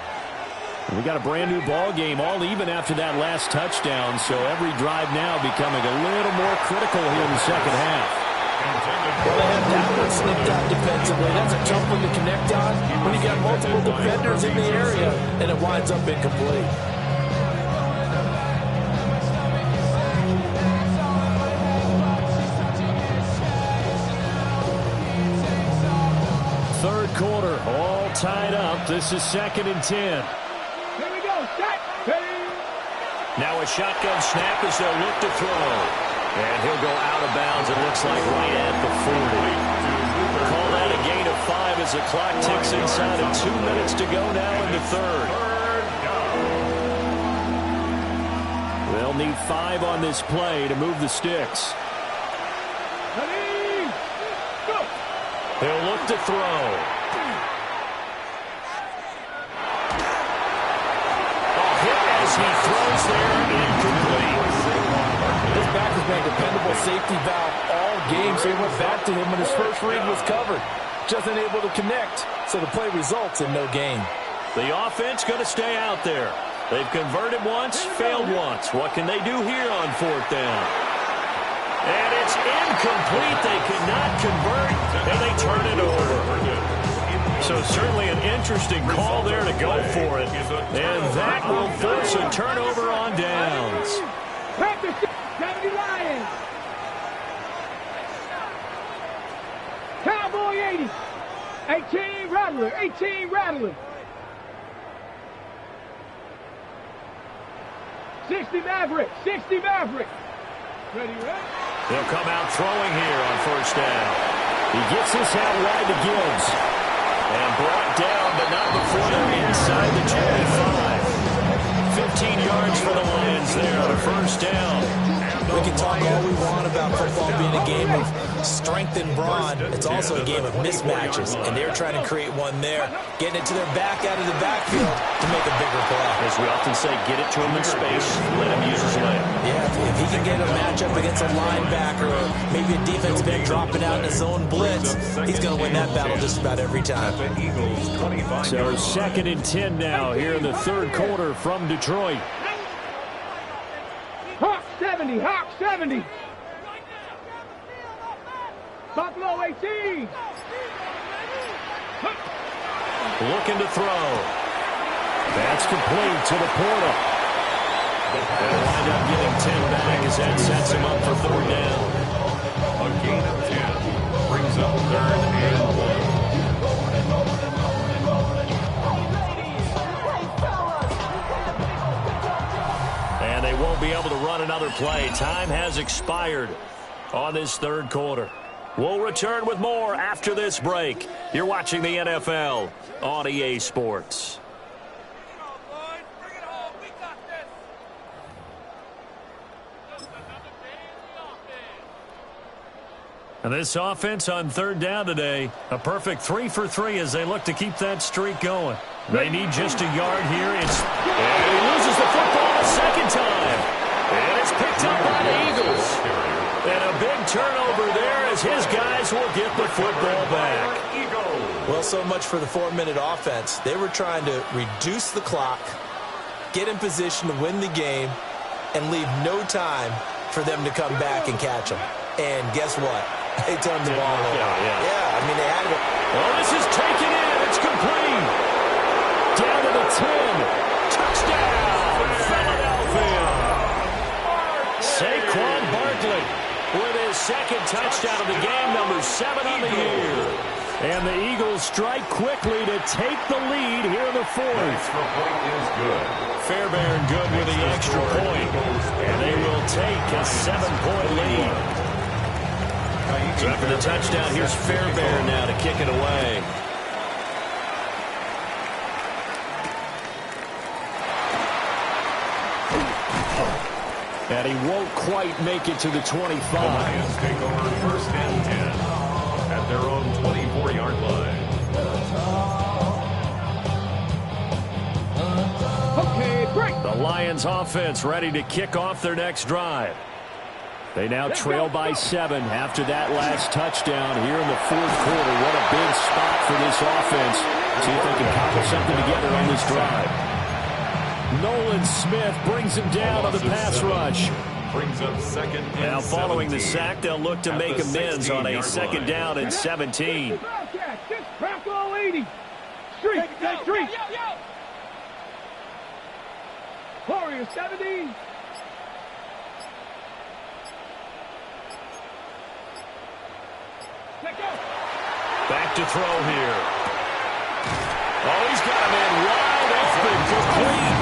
We got a brand new ball game, all even after that last touchdown. So every drive now becoming a little more critical here in the second half. Well, they have that one slipped out defensively. That's a tough one to connect on when you got multiple defenders in the area, and it winds up incomplete. Third quarter, all tied up. This is 2nd and 10. Here we go. Set. Now a shotgun snap as they'll look to throw. And he'll go out of bounds, it looks like, right at the 40. Call that a gain of 5 as the clock ticks inside of 2 minutes to go now in the 3rd. They'll need 5 on this play to move the sticks. Ready. Go. He'll look to throw. A hit as he throws there, incomplete. This back has been a dependable safety valve all game, so he went back to him when his first read was covered. Just unable to connect, so the play results in no gain. The offense going to stay out there. They've converted once, failed once. What can they do here on 4th down? And it's incomplete. They cannot convert, and they turn it over. So certainly an interesting call there to go for it. And that will force a turnover on downs. Panthers 70 Lions. Cowboy 80. 18 Rattler. 18 Rattler. 60 Maverick. 60 Maverick. Ready, right? They'll come out throwing here on 1st down. He gets this out wide to Gibbs. And brought down, but not before they're inside the 25. 15 yards first down. We can talk all we want about football being a game of strength and brawn. It's also a game of mismatches, and they're trying to create one there, getting it to their back out of the backfield to make a bigger play. As we often say, get it to him in space, let him use his leg. Yeah, if he can get a matchup against a linebacker or maybe a defensive end dropping out in a zone blitz, he's going to win that battle just about every time. So 2nd and 10 now here in the third quarter from Detroit. Hawk 70, Hawk 70. Buffalo 18. Looking to throw. That's complete to the Portal. They'll wind up getting 10 back as that sets him up for 4th down. A gain of 10 brings up 3rd and 1. And they won't be able to run another play. Time has expired on this third quarter. We'll return with more after this break. You're watching the NFL on EA Sports. And this offense on 3rd down today, a perfect 3 for 3 as they look to keep that streak going. They need just a yard here. And he loses the football a second time. And it's picked up by the Eagles. And a big turnover there as his guys will get the football back. Well, so much for the 4-minute offense. They were trying to reduce the clock, get in position to win the game, and leave no time for them to come back and catch them. And guess what? They turned the ball over. Yeah, I mean, they had it. Oh, this is taken in. It's complete. Down to the 10. Touchdown, Philadelphia. Saquon Barkley with his 2nd touchdown of the game, number 7 on the year. And the Eagles strike quickly to take the lead here in the 4th. Extra point is good. Fairbairn good with the extra point. And they will take a 7-point lead. So after the touchdown, here's Fairbairn now to kick it away. And he won't quite make it to the 25. The Lions take over 1st and 10 at their own 24-yard line. Okay, break. The Lions offense ready to kick off their next drive. They now trail by 7 after that last touchdown here in the 4th quarter. What a big spot for this offense. See if they can cobble something together on this drive. Nolan Smith brings him down on the pass rush. Brings up 2nd and Now following the 17. sack, they'll look to make amends on a 2nd down and 17. Just Buffalo 80. Street, street. Warrior 70. Back to throw here. Oh, he's got him in wide open, complete.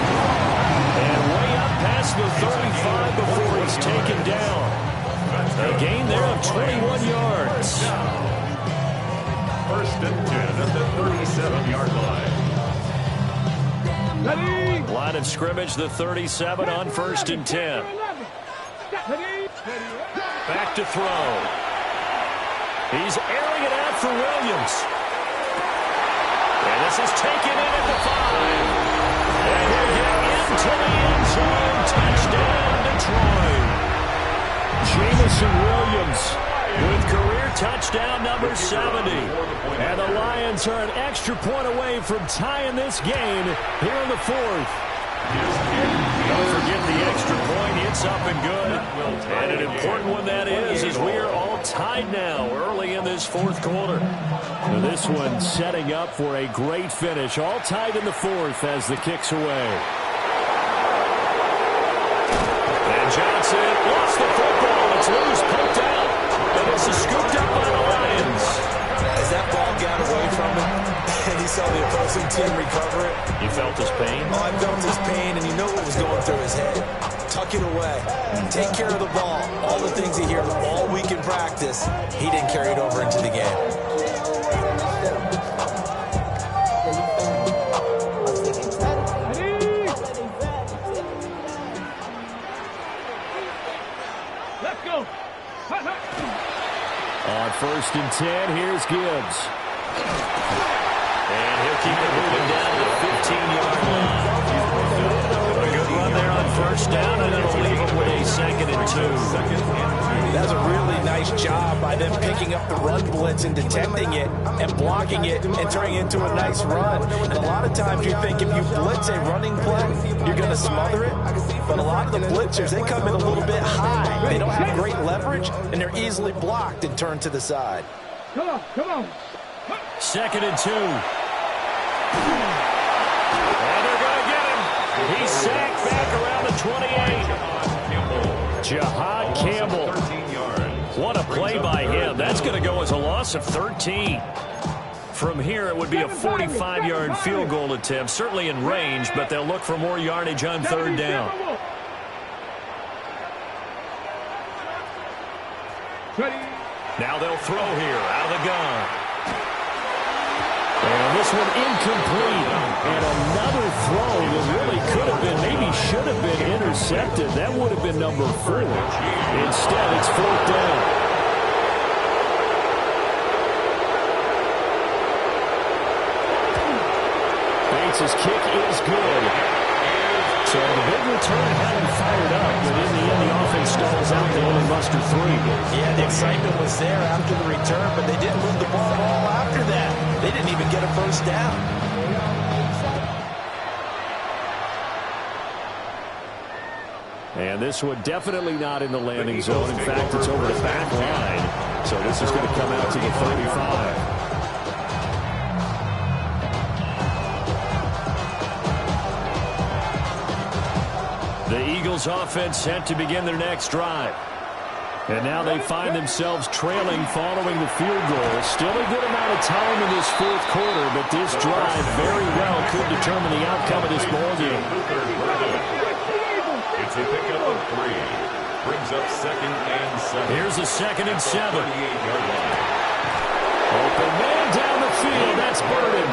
And way up past the 35 before he's taken down. A gain there of 21 yards. 1st and 10 at the 37-yard line. Ready. Line of scrimmage, the 37 on 1st and 10. Back to throw. He's airing it out for Williams. And this is taken in at the 5. And he'll get into the end zone. Touchdown, Detroit. Jamison Williams with career touchdown number 70. And the Lions are an extra point away from tying this game here in the 4th. Don't forget the extra point. It's up and good. And an important one that is, as we are all tied now early in this 4th quarter. So this one setting up for a great finish. All tied in the 4th as the kick's away. And Johnson lost the football. It's loose, poked out. And this is scooped up by the Lions. As that ball got away from him, and he saw the opposing team recover it. You felt his pain? Oh, I felt his pain, and you know what was going through his head. Tuck it away. Take care of the ball. All the things he hears all week in practice, he didn't carry it over into the game. first and 10. Here's Gibbs. And he'll keep it moving down to the 15-yard line. A good run there on first down, and it'll leave them with a 2nd and 2. That's a really nice job by them picking up the run blitz and detecting it and blocking it and turning it into a nice run. And a lot of times you think if you blitz a running play, you're going to smother it. But a lot of the blitzers, they come in a little bit high. They don't have great leverage, and they're easily blocked and turned to the side. Come on, come on. 2nd and 2. And they're going to get him. He's sacked back around the 28. Jahad Campbell. What a play by him. That's going to go as a loss of 13. From here, it would be a 45-yard field goal attempt, certainly in range, but they'll look for more yardage on 3rd down. Now they'll throw here out of the gun. And this one incomplete. And another throw that really could have been, maybe should have been intercepted. That would have been number 4. Instead, it's 4th down. Bates' kick is good. So the big return had him fired up, but in the end, the offense stalls out. They only muster 3. Yeah, the excitement was there after the return, but they didn't move the ball at all after that. They didn't even get a first down. And this one definitely not in the landing zone. In fact, it's over the back line. So this is going to come out to the 35. The Eagles offense set to begin their next drive. And now they find themselves trailing following the field goal. Still a good amount of time in this 4th quarter, but this drive very well could determine the outcome of this ball game. It's a pickup of 3. Brings up 2nd and 7. Here's a 2nd and 7. 38-yard line. Open man down the field. That's Burden.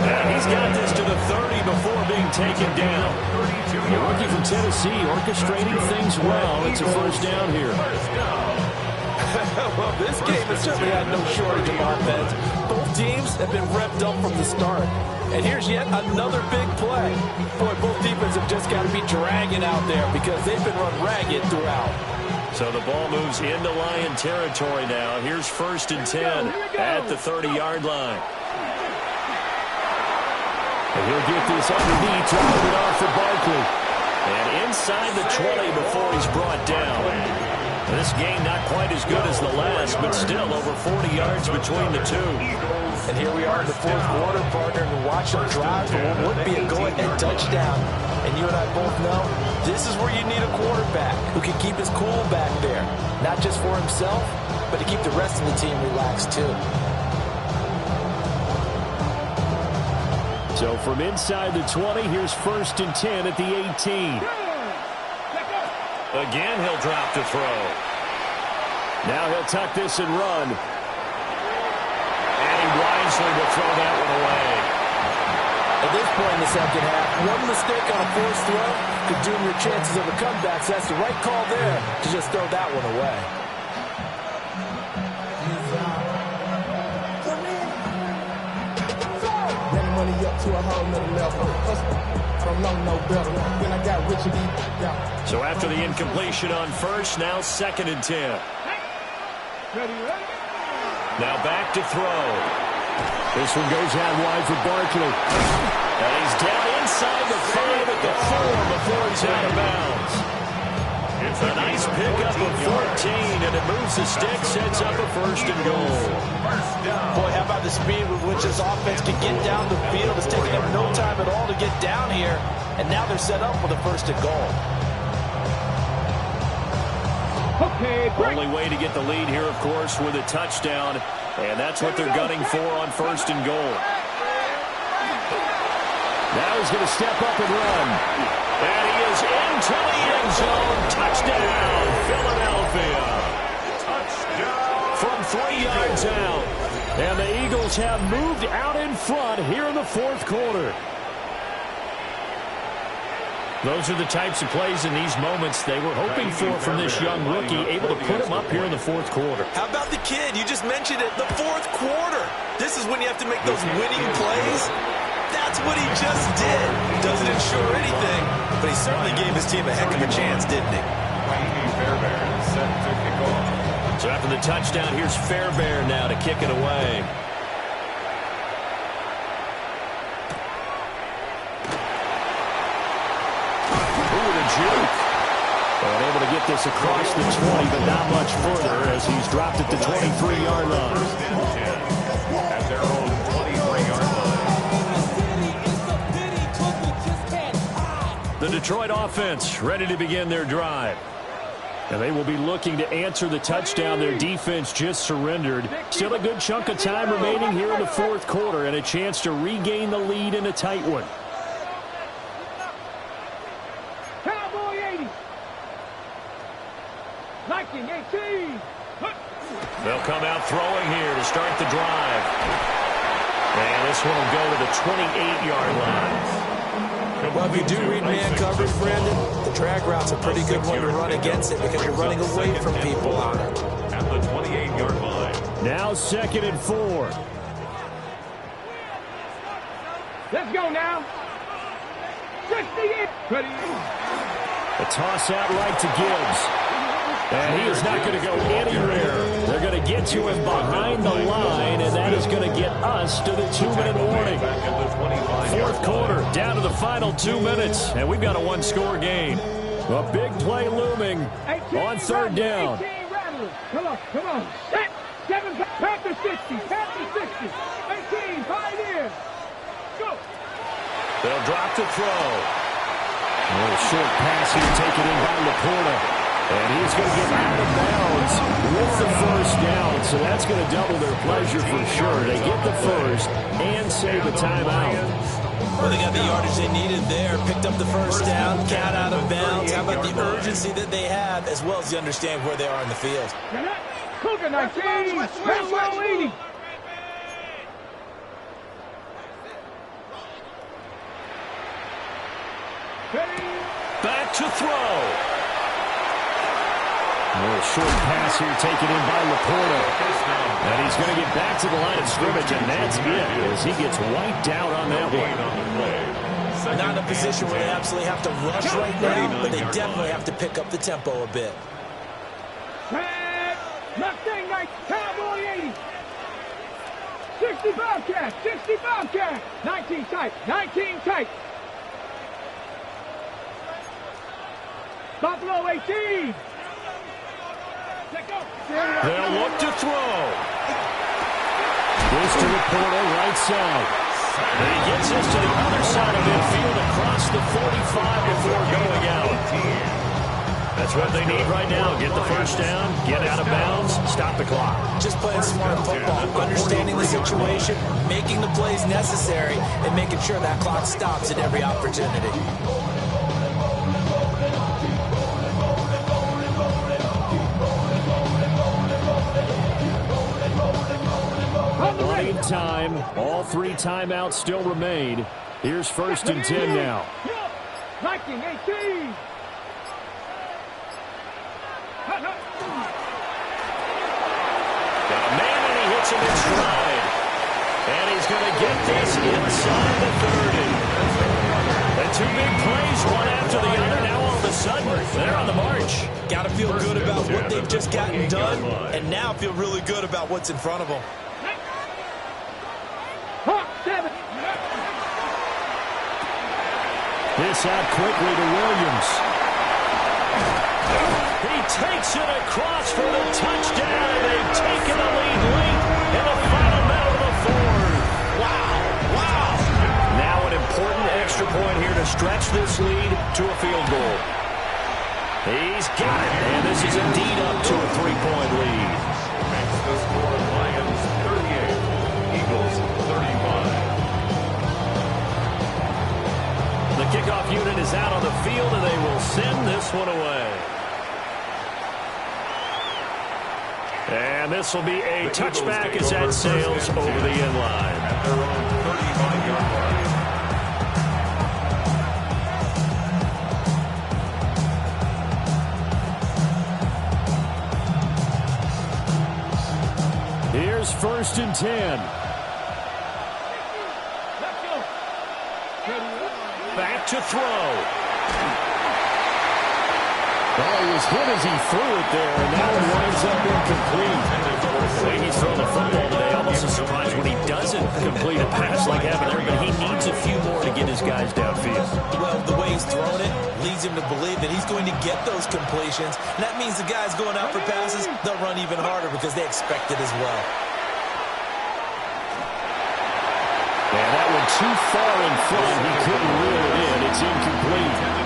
And he's got this to the 30 before being taken down. The rookie from Tennessee orchestrating things well. It's a first down here. Well, this game has certainly had no shortage of offense. Both teams have been revved up from the start. And here's yet another big play. Boy, both defenses have just got to be dragging out there because they've been run ragged throughout. So the ball moves into Lion territory now. Here's 1st and 10 at the 30-yard line. And he'll get this underneath, dropping it off for Barkley. And inside the 20 before he's brought down. This game not quite as good as the last, but still over 40 yards between the two. And here we are in the 4th quarter, partner, and watch them drive for what would be a go-ahead touchdown. And you and I both know this is where you need a quarterback who can keep his cool back there. Not just for himself, but to keep the rest of the team relaxed too. So from inside the 20, here's 1st and 10 at the 18. Again, he'll drop to throw. Now he'll tuck this and run. And he wisely will throw that one away. At this point in the 2nd half, one mistake on a forced throw could doom your chances of a comeback. So that's the right call there to just throw that one away. So after the incompletion on first, now 2nd and 10. Now back to throw. This one goes out wide for Barkley. And he's down inside the 5 at the 4 before he's out of bounds. It's a nice pickup of 14, and it moves the stick, sets up a 1st and goal. Boy, how about the speed with which this offense can get down the field? It's taking them no time at all to get down here, and now they're set up with a 1st and goal. Okay, only way to get the lead here, of course, with a touchdown, and that's what they're gunning for on 1st and goal. Now he's going to step up and run. And he is into the end zone. Touchdown, Philadelphia. Touchdown. From 3 yards out. And the Eagles have moved out in front here in the 4th quarter. Those are the types of plays in these moments they were hoping for from this young rookie, able to put him up here in the fourth quarter. How about the kid? You just mentioned it, the fourth quarter. This is when you have to make those winning plays. That's what he just did. Doesn't ensure anything, but he certainly gave his team a heck of a chance, didn't he? Fairbairn set to kick off. So after the touchdown, here's Fairbairn now to kick it away. And able to get this across the 20, but not much further as he's dropped at the 23-yard line. At their own 23-yard line. The Detroit offense ready to begin their drive. And they will be looking to answer the touchdown their defense just surrendered. Still a good chunk of time remaining here in the fourth quarter and a chance to regain the lead in a tight one. They'll come out throwing here to start the drive. And this one will go to the 28-yard line. Well, if you do read man coverage, Brandon, the drag route's a pretty good one to run against it because you're running away from people on it. At the 28-yard line. Now 2nd and 4. Let's go now. 68. Ready. A toss out right to Gibbs. And he is not going to go anywhere. They're going to get to him behind the line, and that is going to get us to the 2-minute warning. Fourth quarter, down to the final 2 minutes, and we've got a one-score game. A big play looming on 3rd down. Come on, come on. 7, Panther 60, Panther 60. 18, Pioneer. Go. They'll drop to throw. A little short pass here taken in by Laporta. And he's going to get out of bounds with the first down. So that's going to double their pleasure for sure. They get the first and save a timeout. Well, they got the yardage they needed there. Picked up the first down, got out of bounds. How about the urgency that they have as well as the understand where they are in the field? Cougar 19, 80. Back to throw. A short pass here taken in by Laporta. And he's going to get back to the line of scrimmage, and that's it as he gets wiped out on that one. Not in a position where they absolutely have to rush right now, but they definitely have to pick up the tempo a bit. Mustang Knight, Cowboy 80. 60 Bobcat, 60 Bobcat. 19 tight, 19 tight. Buffalo 18. They'll look to throw. Goes to Laporta, right side. And he gets this to the other side of midfield across the 45 before going out. That's what they need right now. Get the first down, get out of bounds, stop the clock. Just playing smart football, understanding the situation, making the plays necessary, and making sure that clock stops at every opportunity. Plenty of time. All 3 timeouts still remain. Here's 1st and 10 now. 19-18. Got a man and he hits him in stride. And he's going to get this inside the 30. And 2 big plays, one after the other. Now all of a sudden, they're on the march. Got to feel good about what they've just gotten done, and now feel really good about what's in front of them. This out quickly to Williams. He takes it across for the touchdown, and they've taken the lead late in the final minute of the 4th. Wow. Now an important extra point here to stretch this lead to a field goal. He's got it, and this is indeed up to a 3-point lead. Makes the score Lions 38, Eagles 35. The kickoff unit is out on the field, and they will send this one away. And this will be a touchback as that sails over the end line. At their own 35-yard line. first and 10. Back to throw. Well, he was hit as he threw it there, and that one winds up incomplete. The way he's thrown the football today, almost a surprise when he doesn't complete a pass like that, but he needs a few more to get his guys downfield. Well, the way he's thrown it leads him to believe that he's going to get those completions. And that means the guys going out for passes, they'll run even harder because they expect it as well. And that one too far in front. He couldn't reel it in. It's incomplete.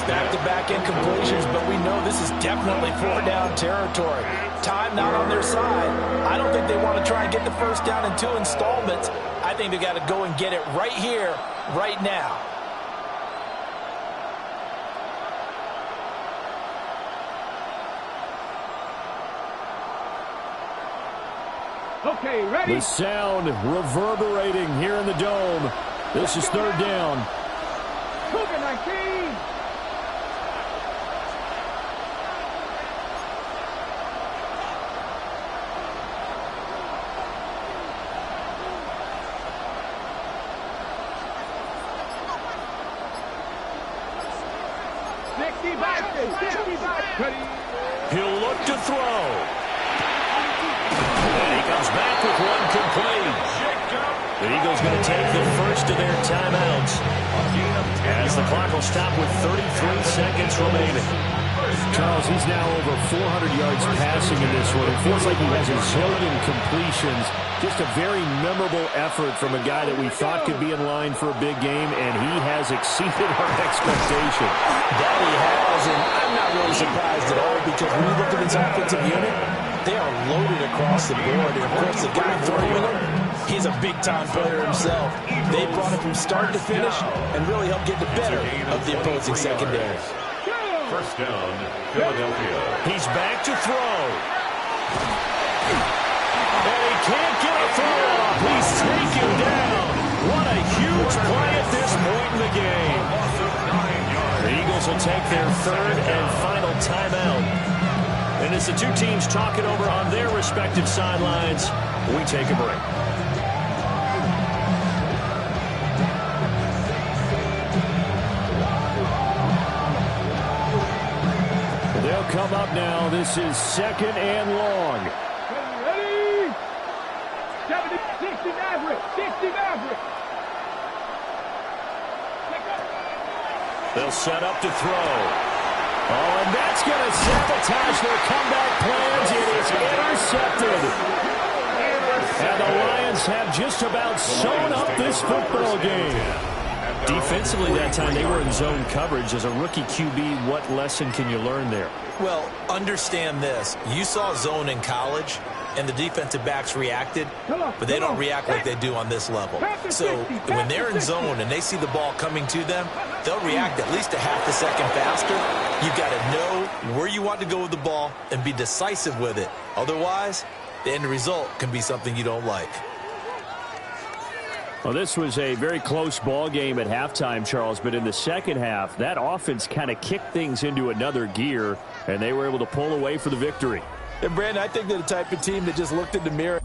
Back-to-back incompletions, but we know this is definitely 4-down territory. Time not on their side. I don't think they want to try and get the first down in 2 installments. I think they got to go and get it right here, right now. Okay, ready? The sound reverberating here in the dome. This is 3rd down. Cougar 19. He'll look to throw. And he comes back with one complete. The Eagles going to take the first of their timeouts as the clock will stop with 33 seconds remaining. Charles, he's now over 400 yards passing in this one. It feels like he has a zillion completions. Just a very memorable effort from a guy that we thought could be in line for a big game, and he has exceeded our expectation. That he has, and I'm not really surprised at all because when you look at this offensive unit, they are loaded across the board. And, of course, the guy throwing them, he's a big-time player himself. They brought it from start to finish and really helped get the better of the opposing secondary. First down, Philadelphia. He's back to throw. And he can't get a throw off. He's taken down. What a huge play at this point in the game. The Eagles will take their 3rd and final timeout. And as the two teams talk it over on their respective sidelines, we take a break. They'll come up now. This is 2nd and long. Ready? 70, 60 Maverick. 60 Maverick. They'll set up to throw. Oh, and that's going to sabotage their comeback plans. It is intercepted. And the Lions have just about sewn up this football game. Defensively that time, they were in zone coverage. As a rookie QB, what lesson can you learn there? Well, understand this. You saw zone in college, and the defensive backs reacted, but they don't react like they do on this level. So when they're in zone and they see the ball coming to them, they'll react at least a half a second faster. You've got to know where you want to go with the ball and be decisive with it. Otherwise, the end result can be something you don't like. Well, this was a very close ball game at halftime, Charles, but in the second half, that offense kind of kicked things into another gear, and they were able to pull away for the victory. And, Brandon, I think they're the type of team that just looked in the mirror.